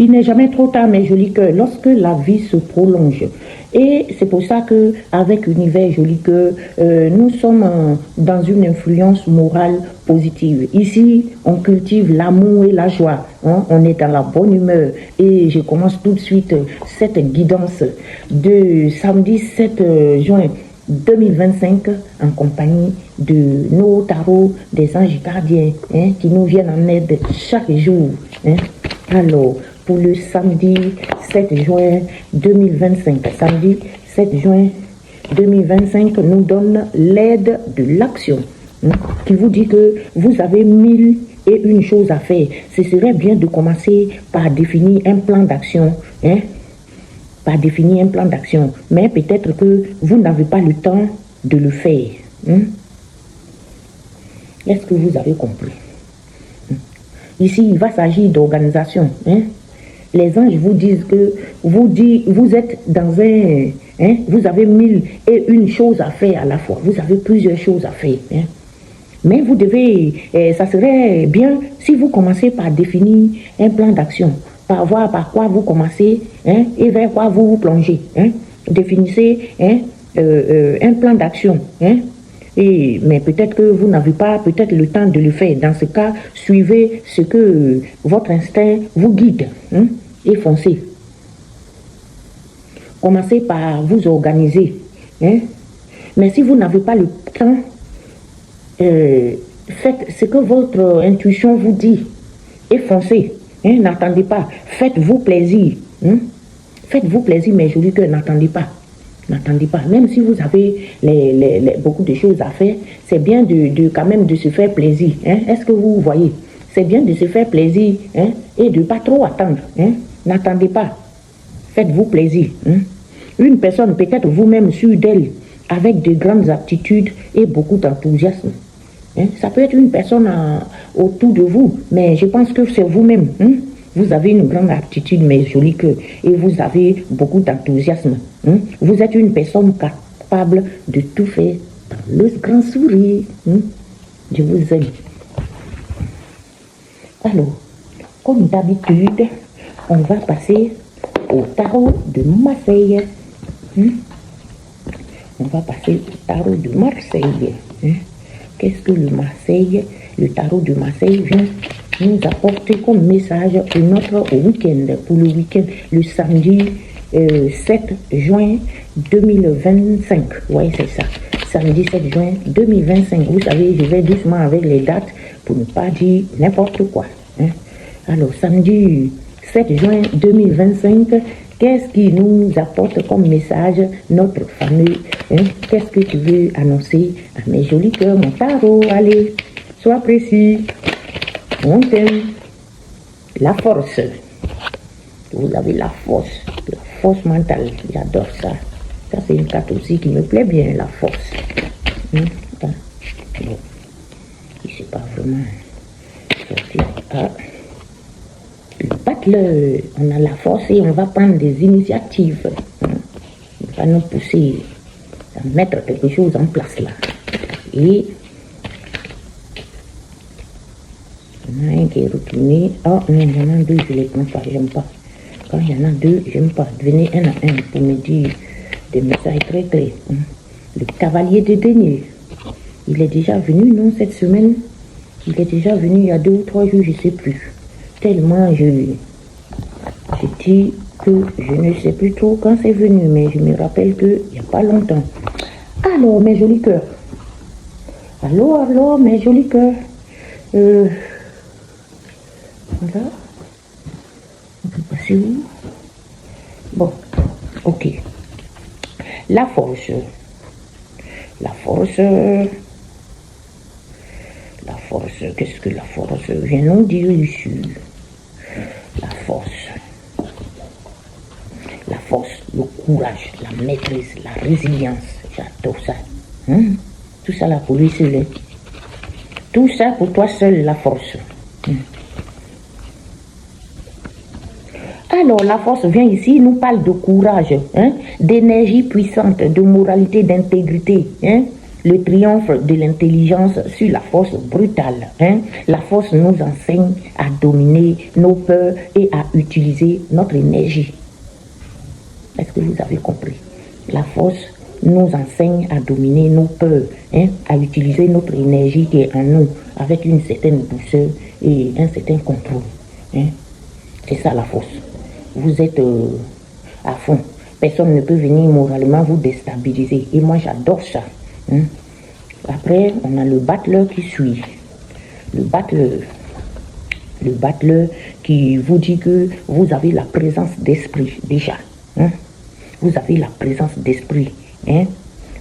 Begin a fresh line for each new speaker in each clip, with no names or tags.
Il n'est jamais trop tard, mes jolis cœurs, lorsque la vie se prolonge. Et c'est pour ça qu'avec Univers Joli Cœur, nous sommes dans une influence morale positive. Ici, on cultive l'amour et la joie. Hein? On est dans la bonne humeur. Et je commence tout de suite cette guidance de samedi 7 juin 2025 en compagnie de nos tarots des anges gardiens qui nous viennent en aide chaque jour. Alors, pour le samedi 7 juin 2025, samedi 7 juin 2025 nous donne l'aide de l'action qui vous dit que vous avez 1001 choses à faire. Ce serait bien de commencer par définir un plan d'action. Mais peut-être que vous n'avez pas le temps de le faire. Est-ce que vous avez compris? Ici, il va s'agir d'organisation. Les anges vous disent que vous êtes dans vous avez 1001 choses à faire à la fois. Vous avez plusieurs choses à faire. Mais vous devez, ça serait bien si vous commencez par définir un plan d'action, par voir par quoi vous commencez et vers quoi vous vous plongez. Définissez un plan d'action. Mais peut-être que vous n'avez pas peut-être le temps de le faire. Dans ce cas, suivez ce que votre instinct vous guide et foncez. Commencez par vous organiser. Mais si vous n'avez pas le temps, faites ce que votre intuition vous dit et foncez. N'attendez pas. Faites-vous plaisir. Faites-vous plaisir, mes jolis cœurs, n'attendez pas. N'attendez pas. Même si vous avez beaucoup de choses à faire, c'est bien quand même de se faire plaisir. Est-ce que vous voyez? C'est bien de se faire plaisir et de ne pas trop attendre. N'attendez pas. Faites-vous plaisir. Une personne, peut-être vous-même sûre d'elle, avec de grandes aptitudes et beaucoup d'enthousiasme. Ça peut être une personne autour de vous, mais je pense que c'est vous-même. Vous avez une grande aptitude, mes jolis cœurs, et vous avez beaucoup d'enthousiasme. Vous êtes une personne capable de tout faire dans le grand sourire. Je vous aime. Alors, comme d'habitude, on va passer au tarot de Marseille. On va passer au tarot de Marseille. Qu'est-ce que le Marseille, le tarot de Marseille vient nous apporter comme message pour notre week-end, pour le week-end, le samedi 7 juin 2025. Oui, c'est ça. Samedi 7 juin 2025. Vous savez, je vais doucement avec les dates pour ne pas dire n'importe quoi. Alors, samedi 7 juin 2025, qu'est-ce qui nous apporte comme message notre fameux? Qu'est-ce que tu veux annoncer à mes jolis cœurs, mon tarot? Allez, sois précis. On t'aime. La force. Vous avez la force mentale. J'adore ça. Ça, c'est une carte aussi qui me plaît bien, la force. Bon. Je sais pas vraiment. Le battle, on a la force et on va prendre des initiatives. On va nous pousser à mettre quelque chose en place là. Et il y en a un qui est retourné. Oh non, il y en a deux, je ne les prends pas, j'aime pas. Quand il y en a deux, j'aime pas. Venez un à un pour me dire des messages très clairs. Le cavalier de denier. Il est déjà venu, non, cette semaine? Il est déjà venu il y a 2 ou 3 jours, je ne sais plus. Tellement je dis que je ne sais plus trop quand c'est venu, mais je me rappelle qu'il n'y a pas longtemps. Alors, mes jolis cœurs. Alors, mes jolis cœurs. Voilà. On peut passer où? Bon, ok. La force. La force. La force, qu'est-ce que la force vient nous dire ici? La force. La force, le courage, la maîtrise, la résilience. J'adore ça. Tout ça là pour lui seul. Tout ça pour toi seul, la force. Alors, la force vient ici, il nous parle de courage, d'énergie puissante, de moralité, d'intégrité. le triomphe de l'intelligence sur la force brutale. La force nous enseigne à dominer nos peurs et à utiliser notre énergie. Est-ce que vous avez compris? La force nous enseigne à dominer nos peurs, à utiliser notre énergie qui est en nous avec une certaine douceur et un certain contrôle. C'est ça la force. Vous êtes à fond. Personne ne peut venir moralement vous déstabiliser. Et moi, j'adore ça. Après, on a le battleur qui suit. Le battleur qui vous dit que vous avez la présence d'esprit déjà. Vous avez la présence d'esprit.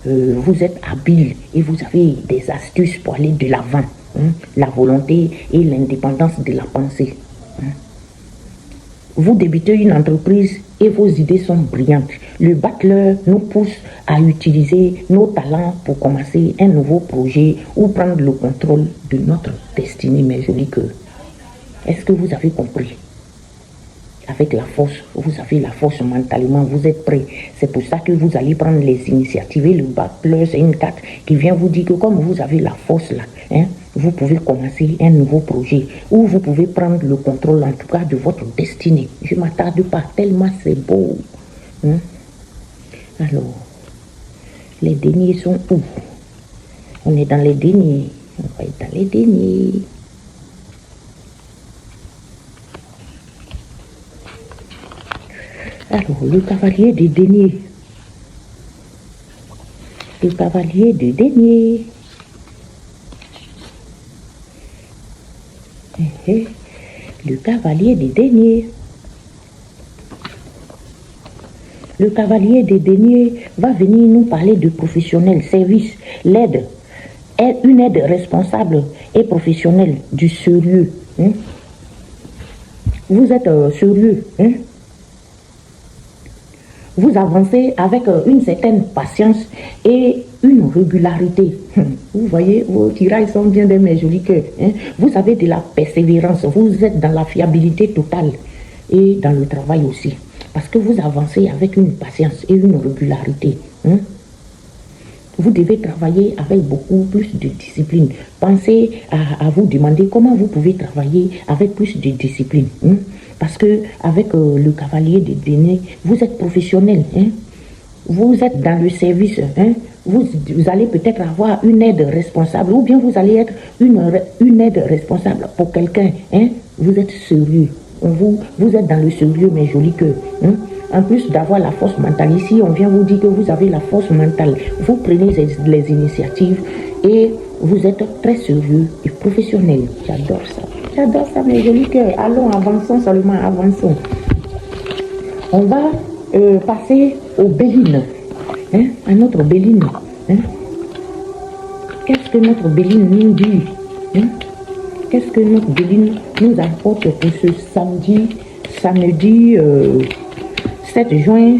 Vous êtes habile et vous avez des astuces pour aller de l'avant. La volonté et l'indépendance de la pensée. Vous débutez une entreprise et vos idées sont brillantes. Le battleur nous pousse à utiliser nos talents pour commencer un nouveau projet ou prendre le contrôle de notre destinée, mes jolis cœurs. Est-ce que vous avez compris? Avec la force, vous avez la force mentalement, vous êtes prêts. C'est pour ça que vous allez prendre les initiatives. Et le battleur, c'est une carte qui vient vous dire que comme vous avez la force là, vous pouvez commencer un nouveau projet ou vous pouvez prendre le contrôle en tout cas de votre destinée. Je ne m'attarde pas tellement c'est beau. Alors, les deniers sont où? On est dans les deniers. On va être dans les deniers. Alors, le cavalier des deniers. Le cavalier des deniers. Le cavalier des deniers. Le cavalier des deniers va venir nous parler de professionnel, service, l'aide, une aide responsable et professionnelle, du sérieux. Vous êtes sérieux. Vous avancez avec une certaine patience et une régularité. Vous voyez, vos tirailles sont bien de mes jolis cœurs. Vous avez de la persévérance, vous êtes dans la fiabilité totale et dans le travail aussi. Parce que vous avancez avec une patience et une régularité. Vous devez travailler avec beaucoup plus de discipline. Pensez à vous demander comment vous pouvez travailler avec plus de discipline. Parce que avec le cavalier des deniers, vous êtes professionnel. Vous êtes dans le service. Vous allez peut-être avoir une aide responsable ou bien vous allez être une aide responsable pour quelqu'un. Vous êtes sérieux. Vous êtes dans le sérieux, mes jolis cœurs. En plus d'avoir la force mentale, ici, on vient vous dire que vous avez la force mentale. Vous prenez les initiatives et vous êtes très sérieux et professionnel. J'adore ça. J'adore ça, mes jolis cœurs. Allons, avançons seulement, avançons. On va passer au Béline. À notre Béline. Qu'est-ce que notre Béline nous dit? Qu'est-ce que notre Béline nous apporte pour ce samedi 7 juin,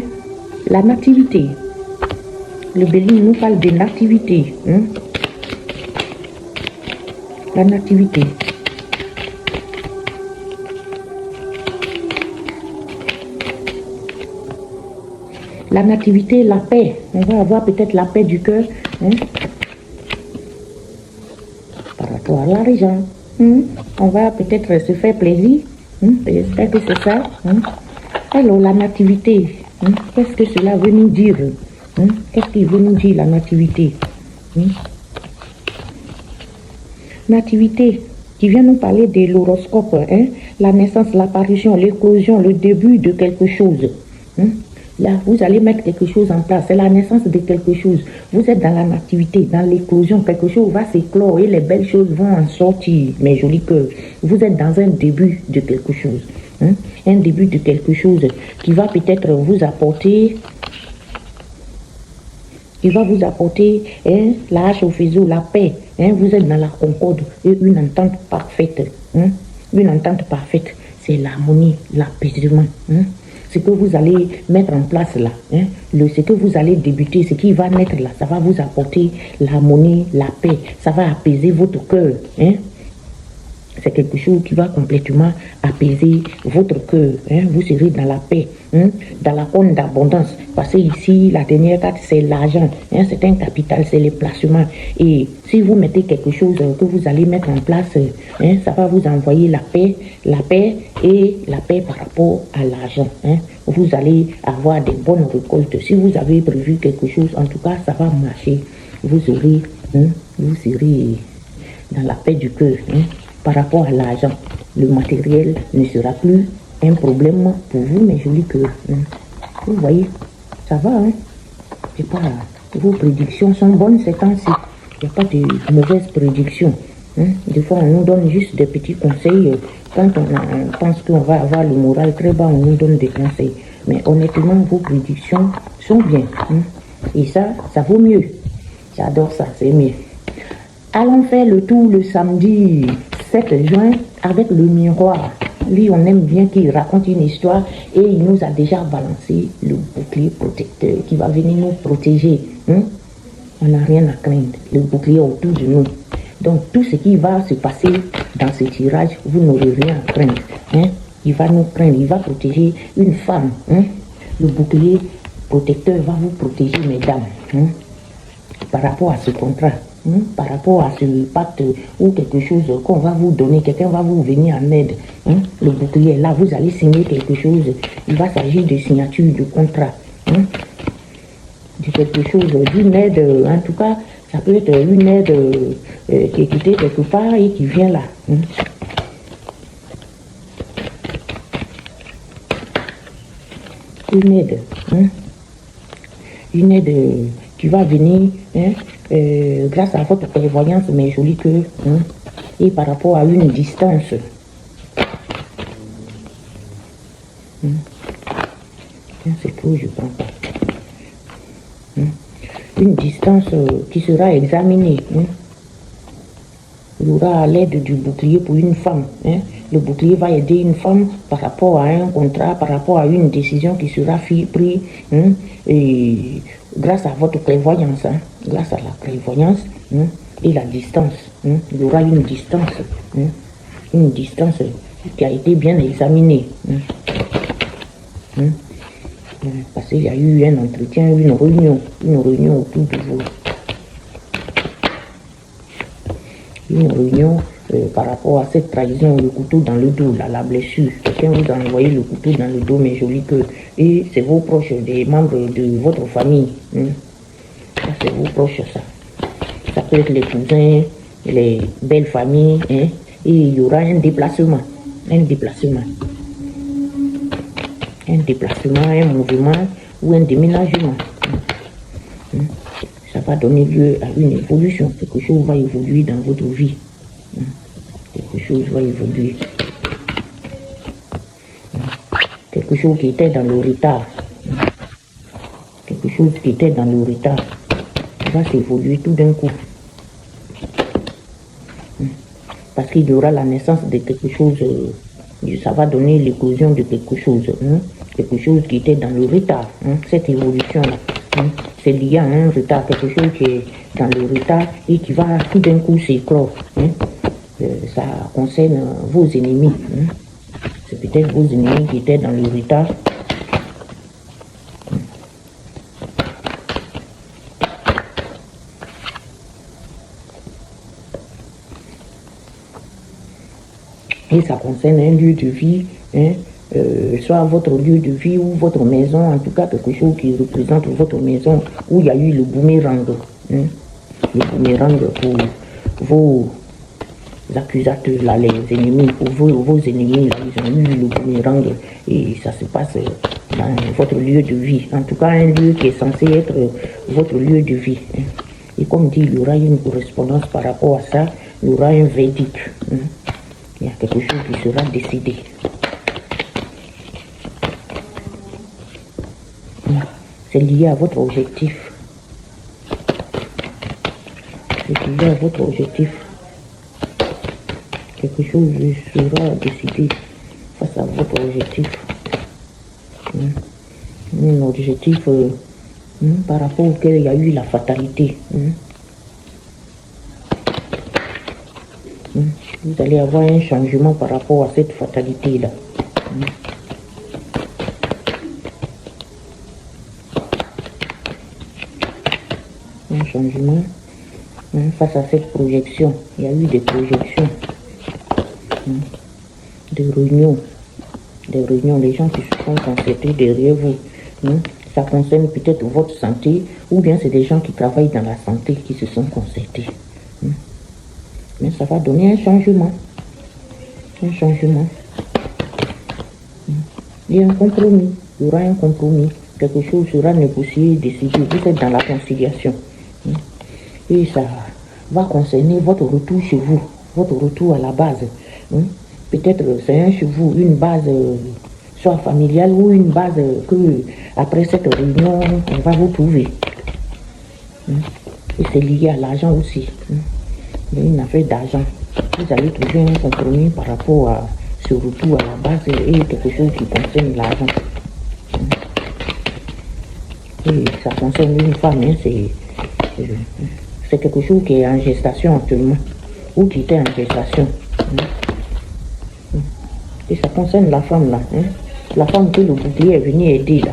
la nativité. Le Béline nous parle de nativité. La nativité. La nativité, la paix. On va avoir peut-être la paix du cœur. Par rapport à l'argent. On va peut-être se faire plaisir. J'espère que c'est ça. Alors, la nativité, qu'est-ce que cela veut nous dire? Qu'est-ce qu'il veut nous dire, la nativité? Nativité, qui vient nous parler de l'horoscope, la naissance, l'apparition, l'éclosion, le début de quelque chose. Là, vous allez mettre quelque chose en place. C'est la naissance de quelque chose. Vous êtes dans la nativité, dans l'éclosion. Quelque chose va s'éclore et les belles choses vont en sortir, mes jolis cœurs. Vous êtes dans un début de quelque chose. Un début de quelque chose qui va peut-être vous apporter... Il va vous apporter la hache au fuseau, la paix. Vous êtes dans la concorde et une entente parfaite. Une entente parfaite, c'est l'harmonie, l'apaisement. Ce que vous allez mettre en place là, ce que vous allez débuter, ce qui va naître là, ça va vous apporter l'harmonie, la paix, ça va apaiser votre cœur. C'est quelque chose qui va complètement apaiser votre cœur. Vous serez dans la paix, dans la zone d'abondance. Parce que ici, la dernière carte, c'est l'argent. C'est un capital, c'est les placements. Et si vous mettez quelque chose que vous allez mettre en place, ça va vous envoyer la paix et la paix par rapport à l'argent. Vous allez avoir des bonnes récoltes. Si vous avez prévu quelque chose, en tout cas, ça va marcher. Vous serez dans la paix du cœur. Par rapport à l'argent, le matériel ne sera plus un problème pour vous, mes jolis cœurs. Vous voyez, ça va, C'est pas, vos prédictions sont bonnes ces temps-ci. Il n'y a pas de mauvaises prédictions. Des fois, on nous donne juste des petits conseils. Quand on pense qu'on va avoir le moral très bas, on nous donne des conseils. Mais honnêtement, vos prédictions sont bien. Et ça vaut mieux. J'adore ça, c'est mieux. Allons faire le tour le samedi 7 juin avec le miroir. Lui, on aime bien qu'il raconte une histoire et il nous a déjà balancé le bouclier protecteur qui va venir nous protéger. On n'a rien à craindre. Le bouclier autour de nous. Donc, tout ce qui va se passer dans ce tirage, vous n'aurez rien à craindre. Il va nous craindre, il va protéger une femme. Le bouclier protecteur va vous protéger, mesdames. Par rapport à ce contrat. Par rapport à ce pacte ou quelque chose qu'on va vous donner, quelqu'un va vous venir en aide. Le bouclier, là, vous allez signer quelque chose. Il va s'agir de signature de contrat. De quelque chose, d'une aide, en tout cas, ça peut être une aide qui est quittée quelque part et qui vient là. Une aide. Une aide qui va venir grâce à votre prévoyance, mes jolis cœurs, et par rapport à une distance. C'est tout, je prends pas. Une distance qui sera examinée. Il y aura à l'aide du bouclier pour une femme. Le bouclier va aider une femme par rapport à un contrat, par rapport à une décision qui sera prise. Et grâce à votre prévoyance, grâce à la prévoyance et la distance. Il y aura une distance qui a été bien examinée. Parce qu'il y a eu un entretien, une réunion autour de vous. Une réunion par rapport à cette trahison, le couteau dans le dos, la blessure. Quelqu'un vous a envoyé le couteau dans le dos, mes jolis cœurs. Et c'est vos proches, des membres de votre famille. Ça, c'est vos proches, ça. Ça peut être les cousins, les belles familles. Et il y aura un déplacement. Un mouvement ou un déménagement. Ça va donner lieu à une évolution. Quelque chose va évoluer dans votre vie. Quelque chose va évoluer. Quelque chose qui était dans le retard. Quelque chose qui était dans le retard va s'évoluer tout d'un coup. Parce qu'il y aura la naissance de quelque chose. Ça va donner l'éclosion de quelque chose. Quelque chose qui était dans le retard. Cette évolution-là. C'est lié à un retard, quelque chose qui est dans le retard et qui va tout d'un coup s'éclore. Ça concerne vos ennemis. C'est peut-être vos ennemis qui étaient dans le retard. Et ça concerne un lieu de vie, soit votre lieu de vie ou votre maison, en tout cas quelque chose qui représente votre maison où il y a eu le boomerang. Le boomerang pour vos accusateurs, là, les ennemis, pour vos ennemis, là, ils ont eu le boomerang et ça se passe dans votre lieu de vie. En tout cas, un lieu qui est censé être votre lieu de vie. Et comme dit, il y aura une correspondance par rapport à ça, il y aura un verdict. Il y a quelque chose qui sera décidé. C'est lié à votre objectif. C'est lié à votre objectif. Quelque chose sera décidé face à votre objectif. Un objectif par rapport auquel il y a eu la fatalité. Vous allez avoir un changement par rapport à cette fatalité-là. Un changement face à cette projection. Il y a eu des projections, des réunions, les gens qui se sont concertés derrière vous. Ça concerne peut-être votre santé, ou bien c'est des gens qui travaillent dans la santé qui se sont concertés. Mais ça va donner un changement. Un changement. Il y a un compromis. Il y aura un compromis. Quelque chose sera négocié, décidé. Vous êtes dans la conciliation. Et ça va concerner votre retour chez vous, votre retour à la base. Peut-être c'est un chez vous, une base soit familiale ou une base que après cette réunion, on va vous trouver. Et c'est lié à l'argent aussi. Il y a une affaire d'argent. Vous allez trouver un compromis par rapport à ce retour à la base et quelque chose qui concerne l'argent. Et ça concerne une femme, c'est quelque chose qui est en gestation actuellement, ou qui était en gestation. Et ça concerne la femme là, la femme que le bouclier est venu aider là.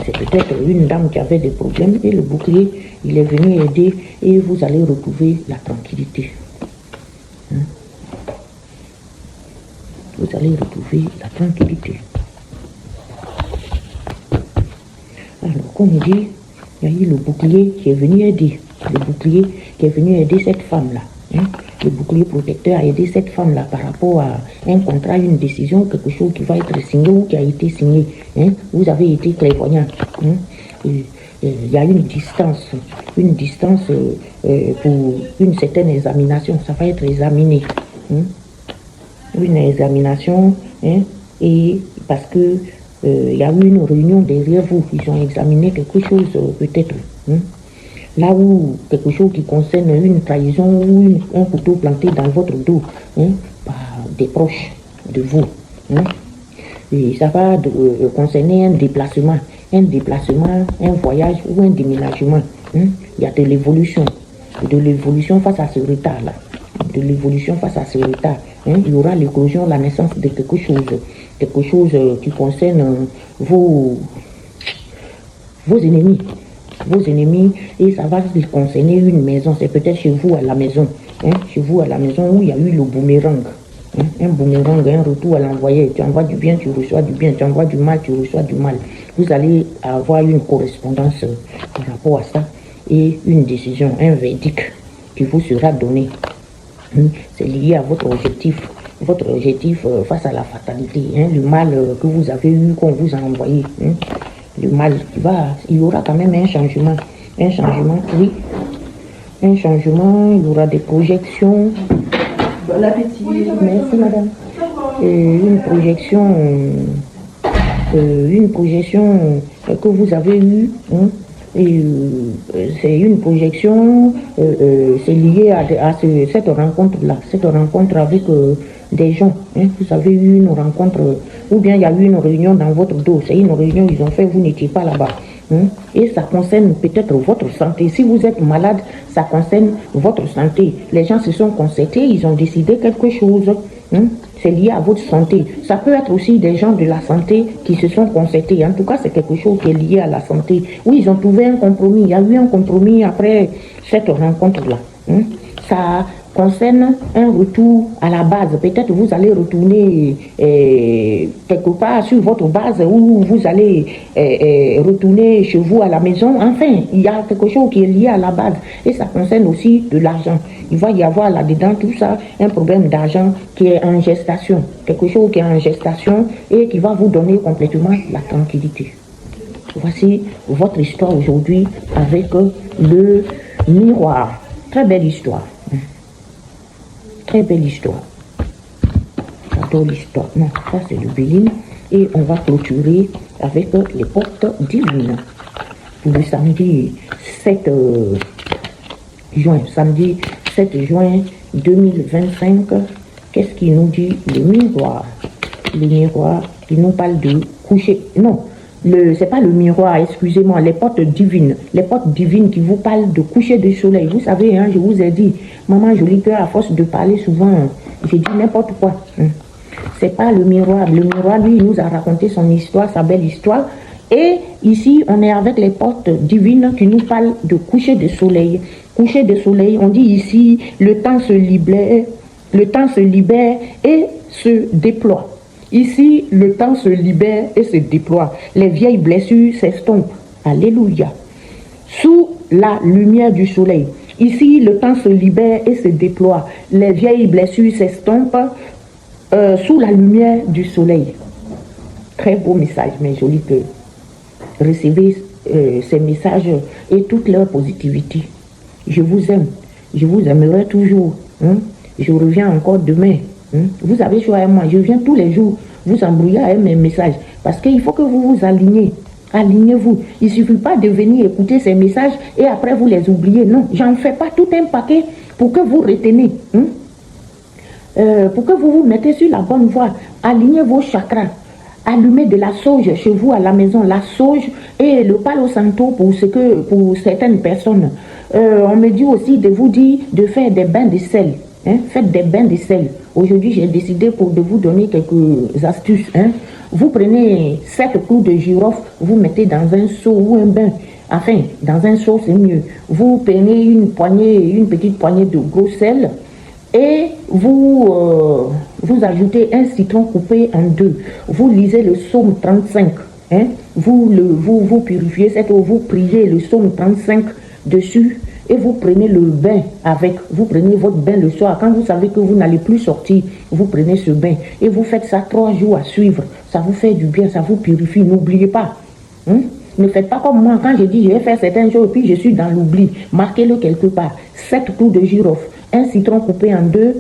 C'est peut-être une dame qui avait des problèmes et le bouclier, il est venu aider et vous allez retrouver la tranquillité. Vous allez retrouver la tranquillité. Alors, comme il dit, il y a eu le bouclier qui est venu aider. Le bouclier qui est venu aider cette femme-là. Le bouclier protecteur a aidé cette femme-là par rapport à un contrat, une décision, quelque chose qui va être signé ou qui a été signé. Vous avez été clairvoyant. Il y a une distance pour une certaine examination. Ça va être examiné. Une examination, et parce que il y a eu une réunion derrière vous, ils ont examiné quelque chose peut-être. Là où quelque chose qui concerne une trahison ou un couteau planté dans votre dos par des proches de vous. Et ça va concerner un déplacement, un voyage ou un déménagement. Il y a de l'évolution face à ce retard-là. De l'évolution face à ce retard. Il y aura l'éclosion, la naissance de quelque chose qui concerne vos ennemis. Vos ennemis, et ça va concerner une maison. C'est peut-être chez vous à la maison. Chez vous à la maison où il y a eu le boomerang. Un boomerang, un retour à l'envoyer. Tu envoies du bien, tu reçois du bien. Tu envoies du mal, tu reçois du mal. Vous allez avoir une correspondance par rapport à ça et une décision, un verdict qui vous sera donné. C'est lié à votre objectif face à la fatalité, le mal que vous avez eu, qu'on vous a envoyé. Le mal il y aura quand même un changement, oui, un changement, il y aura des projections.
Bon appétit.
Merci madame. Une projection que vous avez eue, c'est une projection, c'est lié à cette rencontre-là, cette rencontre avec des gens. Vous avez eu une rencontre, ou bien il y a eu une réunion dans votre dos, c'est une réunion ils ont fait, vous n'étiez pas là-bas. Et ça concerne peut-être votre santé. Si vous êtes malade, ça concerne votre santé. Les gens se sont concertés, ils ont décidé quelque chose. C'est lié à votre santé. Ça peut être aussi des gens de la santé qui se sont concertés. En tout cas, c'est quelque chose qui est lié à la santé. Oui, ils ont trouvé un compromis. Il y a eu un compromis après cette rencontre-là. Ça concerne un retour à la base. Peut-être vous allez retourner quelque part sur votre base ou vous allez retourner chez vous à la maison. Enfin, il y a quelque chose qui est lié à la base. Et ça concerne aussi de l'argent. Il va y avoir là-dedans tout ça, un problème d'argent qui est en gestation. Quelque chose qui est en gestation et qui va vous donner complètement la tranquillité. Voici votre histoire aujourd'hui avec le miroir. Très belle histoire. Très belle histoire. J'adore l'histoire. Non, ça c'est le Béline. Et on va clôturer avec les portes divines. Pour le samedi 7 juin. Samedi 7 juin 2025. Qu'est-ce qu'il nous dit? Le miroir. Le miroir, il nous parle de coucher. Non, c'est pas le miroir, excusez-moi, les portes divines qui vous parlent de coucher du soleil. Vous savez, hein, je vous ai dit, maman Jolie Cœur, à force de parler souvent, j'ai dit n'importe quoi. C'est pas le miroir. Le miroir, lui, il nous a raconté son histoire, sa belle histoire. Et ici, on est avec les portes divines qui nous parlent de coucher de soleil. Coucher de soleil, on dit ici, le temps se libère et se déploie. Ici, le temps se libère et se déploie. Les vieilles blessures s'estompent. Alléluia. Sous la lumière du soleil. Ici, le temps se libère et se déploie. Les vieilles blessures s'estompent sous la lumière du soleil. Très beau message, mes jolis cœurs. Recevez ces messages et toute leur positivité. Je vous aime. Je vous aimerai toujours. Je reviens encore demain. Vous avez choisi moi. Je viens tous les jours vous embrouiller avec mes messages. Parce qu'il faut que vous vous alignez. Alignez-vous. Il ne suffit pas de venir écouter ces messages et après vous les oubliez. Non, j'en fais pas tout un paquet pour que vous retenez. Pour que vous vous mettez sur la bonne voie. Alignez vos chakras. Allumez de la sauge chez vous à la maison. La sauge et le palo santo pour certaines personnes. On me dit aussi de vous dire de faire des bains de sel. Faites des bains de sel. Aujourd'hui, j'ai décidé de vous donner quelques astuces. Vous prenez 7 clous de girofle, vous mettez dans un seau ou un bain. Enfin, dans un seau, c'est mieux. Vous prenez une petite poignée de gros sel et vous ajoutez un citron coupé en 2. Vous lisez le psaume 35. Vous purifiez cette eau, vous priez le psaume 35 dessus. Et vous prenez le bain avec, vous prenez votre bain le soir. Quand vous savez que vous n'allez plus sortir, vous prenez ce bain. Et vous faites ça 3 jours à suivre. Ça vous fait du bien, ça vous purifie. N'oubliez pas. Ne faites pas comme moi. Quand je dis je vais faire certaines choses, puis je suis dans l'oubli. Marquez-le quelque part. 7 clous de girofle, un citron coupé en 2,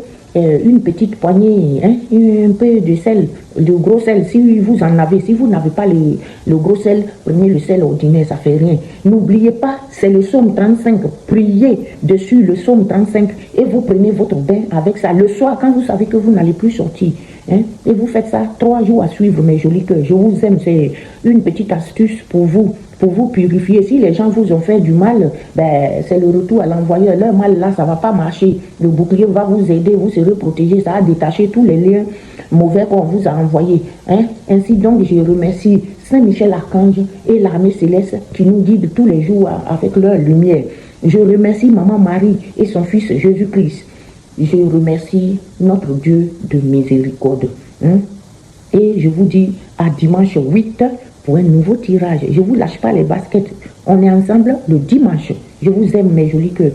une petite poignée, un peu de sel, de gros sel, si vous en avez. Si vous n'avez pas le gros sel, prenez le sel ordinaire, ça fait rien. N'oubliez pas, c'est le psaume 35. Priez dessus le psaume 35 et vous prenez votre bain avec ça. Le soir, quand vous savez que vous n'allez plus sortir, et vous faites ça 3 jours à suivre, mes jolis cœurs. Je vous aime, c'est une petite astuce pour vous purifier. Si les gens vous ont fait du mal, c'est le retour à l'envoyeur. Leur mal là, ça ne va pas marcher. Le bouclier va vous aider, vous serez protégé, ça va détacher tous les liens mauvais qu'on vous a envoyés. Ainsi donc, je remercie Saint-Michel Archange et l'armée céleste qui nous guide tous les jours avec leur lumière. Je remercie Maman Marie et son fils Jésus-Christ. Je remercie notre Dieu de miséricorde. Et je vous dis à dimanche 8 pour un nouveau tirage. Je ne vous lâche pas les baskets. On est ensemble le dimanche. Je vous aime, mes jolis cœurs.